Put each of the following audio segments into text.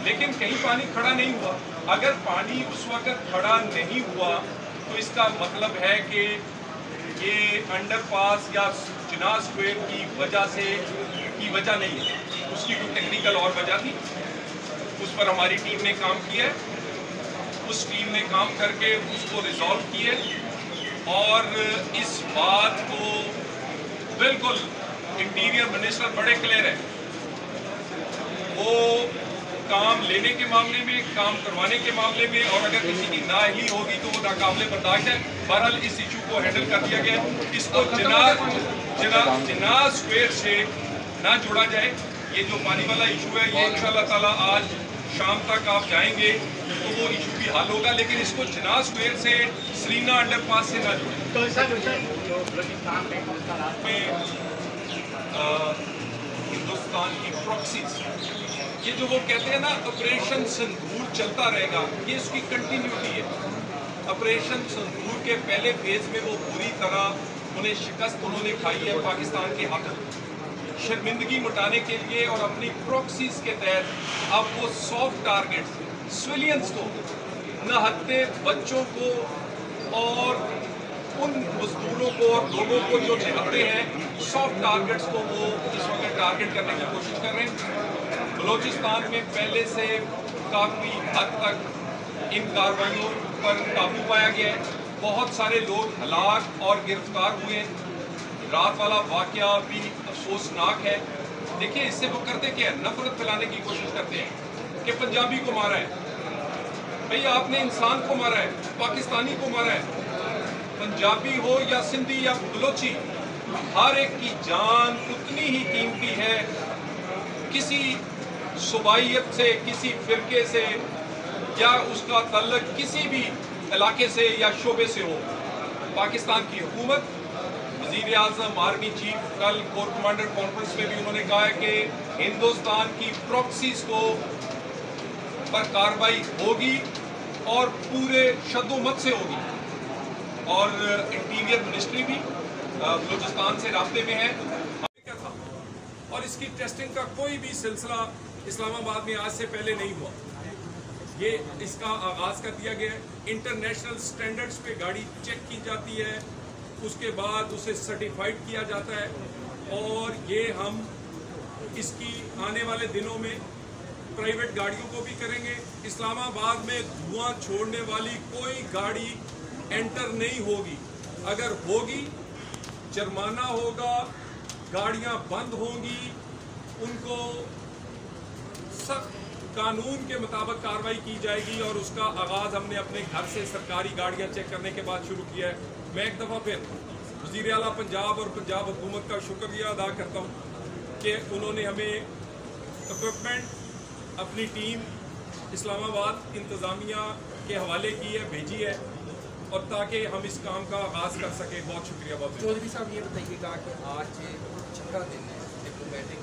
लेकिन कहीं पानी खड़ा नहीं हुआ। अगर पानी उस वक्त खड़ा नहीं हुआ तो इसका मतलब है कि ये अंडरपास या चिनाब स्क्वायर की वजह नहीं है, उसकी कोई टेक्निकल और वजह थी। उस पर हमारी टीम ने काम किया है, उस टीम ने काम करके उसको रिजॉल्व किया और इस बात को बिल्कुल इंटीरियर मिनिस्टर बड़े क्लियर है, वो काम लेने के मामले में, काम करवाने के मामले में, और अगर किसी की ना ही होगी तो वो नाकाबिले बर्दाश्त है। बहरहाल इस इशू को हैंडल कर दिया गया, इसको चिनाब स्क्वायर से ना जोड़ा जाए। ये जो पानी वाला इशू है ये इंशाअल्लाह ताला आज शाम तक आप जाएंगे तो वो इशू भी हल होगा, लेकिन इसको चिनाब स्क्वायर से सरीना अंडरपास से ना जोड़ें। हिंदुस्तान की प्रॉक्सीज, ये जो वो कहते हैं ना ऑपरेशन सिंदूर चलता रहेगा, ये उसकी कंटिन्यूटी है। ऑपरेशन सिंदूर के पहले फेज में वो पूरी तरह उन्हें शिकस्त उन्होंने खाई है पाकिस्तान के हाथों। शर्मिंदगी मिटाने के लिए और अपनी प्रॉक्सीज के तहत अब वो सॉफ्ट टारगेट्स सिविलियंस को, नहत्ते बच्चों को और उन मजदूरों को और लोगों को जो निहत्ते हैं, सॉफ्ट टारगेट्स को वो इस वक्त टारगेट करने की कोशिश कर रहे हैं। बलूचिस्तान में पहले से काफ़ी हद तक इन कार्रवाइयों पर काबू पाया गया है। बहुत सारे लोग हलाक और गिरफ्तार हुए हैं। रात वाला वाकया भी अफसोसनाक है। देखिए इससे वो करते क्या है, नफरत फैलाने की कोशिश करते हैं कि पंजाबी को मारा है। भैया आपने इंसान को मारा है, पाकिस्तानी को मारा है। पंजाबी हो या सिंधी या बलोची, हर एक की जान उतनी ही कीमती है। किसी सुबाइयत से, किसी फिरके से या उसका तल्लुक किसी भी इलाके से या शोबे से हो, पाकिस्तान की हुकूमत, वज़ीर आज़म, आर्मी चीफ, कल कोर कमांडर कॉन्फ्रेंस में भी उन्होंने कहा है कि हिंदुस्तान की प्रॉक्सीज को पर कार्रवाई होगी और पूरे शद्दोमत से होगी। और इंटीरियर मिनिस्ट्री भी बलूचिस्तान से राब्ते में है। क्या था, और इसकी टेस्टिंग का कोई भी सिलसिला इस्लामाबाद में आज से पहले नहीं हुआ। ये इसका आगाज़ कर दिया गया है। इंटरनेशनल स्टैंडर्ड्स पे गाड़ी चेक की जाती है, उसके बाद उसे सर्टिफाइड किया जाता है और ये हम इसकी आने वाले दिनों में प्राइवेट गाड़ियों को भी करेंगे। इस्लामाबाद में धुआं छोड़ने वाली कोई गाड़ी एंटर नहीं होगी। अगर होगी जुर्माना होगा, गाड़ियां बंद होंगी, उनको सख्त कानून के मुताबिक कार्रवाई की जाएगी और उसका आगाज़ हमने अपने घर से सरकारी गाड़ियां चेक करने के बाद शुरू किया है। मैं एक दफ़ा फिर वज़ीर आला पंजाब और पंजाब हुकूमत का शुक्रिया अदा करता हूँ कि उन्होंने हमें इक्विपमेंट, अपनी टीम इस्लामाबाद इंतज़ामिया के हवाले की है, भेजी है, और ताकि हम इस काम का आगाज़ कर सकें। बहुत शुक्रिया। बहुत चौधरी साहब ये बताइएगा कि आज 6 दिन है डिप्लोमेटिक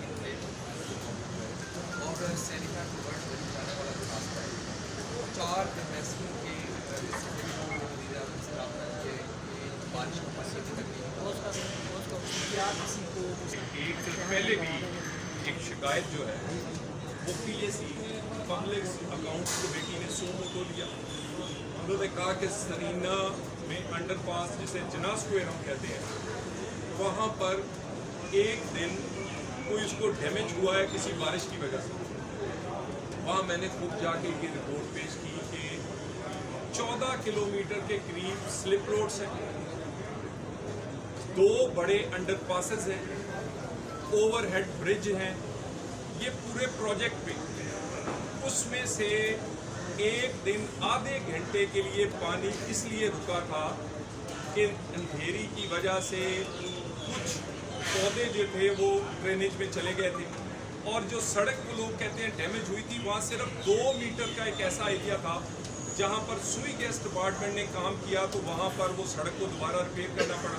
और सैनिका को वर्ल्ड में जाने वाला रास्ता है। 4 एम्बेसियों के बारिश का पास किसी को एक पहले भी एक शिकायत जो है वो PAC पब्लिक अकाउंट्स कमेटी ने सोमो को लिया। उन्होंने कहा कि सरीना में अंडरपास, जिसे चिनाब स्क्वायर हम कहते हैं, वहाँ पर एक दिन कोई उसको डैमेज हुआ है किसी बारिश की वजह से। वहाँ मैंने खुद जाके ये रिपोर्ट पेश की कि 14 किलोमीटर के करीब स्लिप रोड्स हैं, 2 बड़े अंडरपासेस हैं, ओवरहेड ब्रिज हैं। ये पूरे प्रोजेक्ट पे उसमें से एक दिन आधे घंटे के लिए पानी इसलिए रुका था कि अंधेरी की वजह से कुछ पौधे जो थे वो ड्रेनेज में चले गए थे, और जो सड़क को लोग कहते हैं डैमेज हुई थी, वहाँ सिर्फ 2 मीटर का एक ऐसा एरिया था जहाँ पर सुई गैस डिपार्टमेंट ने काम किया, तो वहाँ पर वो सड़क को दोबारा रिपेयर करना पड़ा।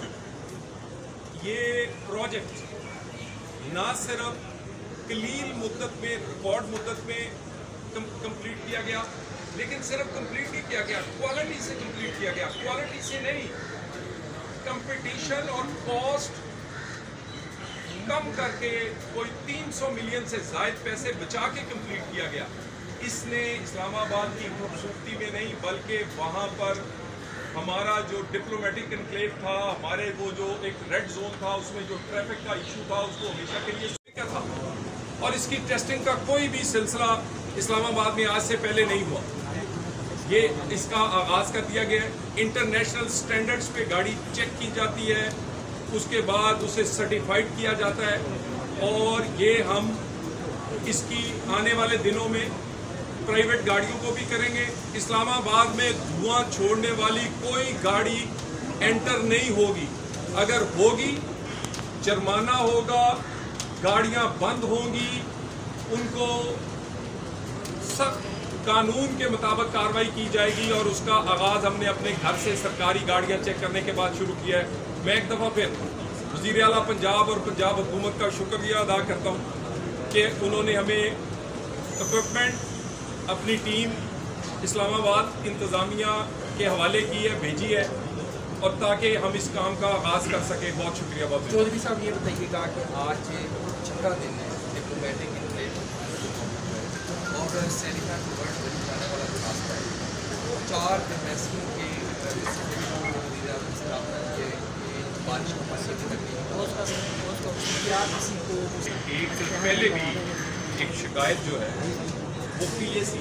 ये प्रोजेक्ट ना सिर्फ कलील मुद्दत में, रिकॉर्ड मुद्दत में कंप्लीट किया गया, लेकिन सिर्फ कंप्लीट ही किया गया, क्वालिटी से कंप्लीट किया गया। क्वालिटी से नहीं, कंपटीशन और कॉस्ट कम करके कोई 300 मिलियन से ज़ायद पैसे बचा के कंप्लीट किया गया। इसने इस्लामाबाद की खूबसूरती में नहीं बल्कि वहाँ पर हमारा जो डिप्लोमेटिक एनक्लेव था, हमारे वो जो एक रेड जोन था, उसमें जो ट्रैफिक का इशू था, उसको हमेशा के लिए क्या था। और इसकी टेस्टिंग का कोई भी सिलसिला इस्लामाबाद में आज से पहले नहीं हुआ। ये इसका आगाज़ कर दिया गया है। इंटरनेशनल स्टैंडर्ड्स पे गाड़ी चेक की जाती है, उसके बाद उसे सर्टिफाइड किया जाता है और ये हम इसकी आने वाले दिनों में प्राइवेट गाड़ियों को भी करेंगे। इस्लामाबाद में धुआं छोड़ने वाली कोई गाड़ी एंटर नहीं होगी। अगर होगी जुर्माना होगा, गाड़ियां बंद होंगी, उनको सख्त कानून के मुताबिक कार्रवाई की जाएगी और उसका आगाज़ हमने अपने घर से सरकारी गाड़ियां चेक करने के बाद शुरू किया है। मैं एक दफ़ा फिर वज़ीर आला पंजाब और पंजाब हुकूमत का शुक्रिया अदा करता हूँ कि उन्होंने हमें इक्विपमेंट, अपनी टीम इस्लामाबाद इंतज़ामिया के हवाले की है, भेजी है, और ताकि हम इस काम का आगाज़ कर सकें। बहुत शुक्रिया। बहुत चौधरी साहब, ये बताइएगा कि आज 6 दिन है डिप्लोमेटिक इनक्लेव और सेलिका टू वर्ल्ड बन जाने वाला रास्ता है। 4 एम्बेसी के बारिश का पानी क्या किसी को एक पहले भी एक शिकायत जो है वो PAC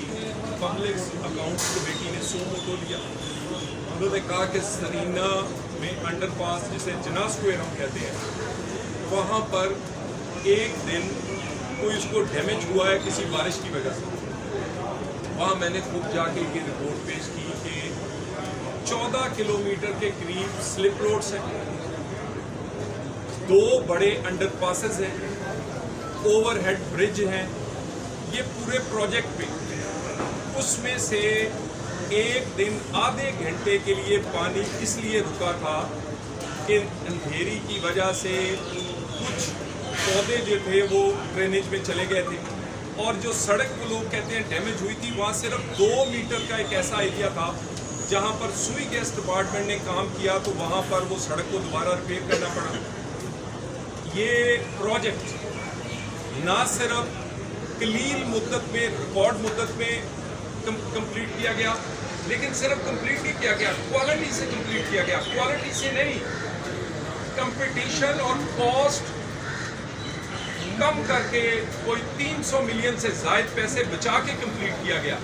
पब्लिक अकाउंट्स कमेटी ने सो मोटो लिया। उन्होंने कहा कि सरीना में अंडरपास, जिसे जिना स्क्वायर हम कहते हैं, वहाँ पर एक दिन कोई उसको डैमेज हुआ है किसी बारिश की वजह से। वहाँ मैंने खुद जाके ये रिपोर्ट पेश की कि 14 किलोमीटर के करीब स्लिप रोड्स हैं, 2 बड़े अंडरपासेस हैं, ओवरहेड ब्रिज हैं। ये पूरे प्रोजेक्ट में उसमें से एक दिन आधे घंटे के लिए पानी इसलिए रुका था कि अंधेरी की वजह से कुछ पौधे जो थे वो ड्रेनेज में चले गए थे, और जो सड़क वो लोग कहते हैं डैमेज हुई थी, वहाँ सिर्फ 2 मीटर का एक ऐसा एरिया था जहाँ पर सुई गैस डिपार्टमेंट ने काम किया, तो वहाँ पर वो सड़क को दोबारा रिपेयर करना पड़ा। ये प्रोजेक्ट ना सिर्फ कलील मुद्दत में, रिकॉर्ड मुद्दत में कंप्लीट किया गया, लेकिन सिर्फ कंप्लीट नहीं किया गया, क्वालिटी से कंप्लीट किया गया। क्वालिटी से नहीं, कंपटीशन और कॉस्ट कम करके कोई 300 मिलियन से ज़ायद पैसे बचा के कंप्लीट किया गया।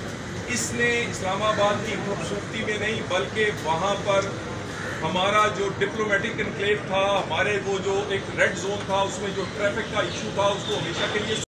इसने इस्लामाबाद की खूबसूरती में नहीं बल्कि वहाँ पर हमारा जो डिप्लोमेटिक एनक्लेव था, हमारे वो जो एक रेड जोन था, उसमें जो ट्रैफिक का इशू था, उसको हमेशा के लिए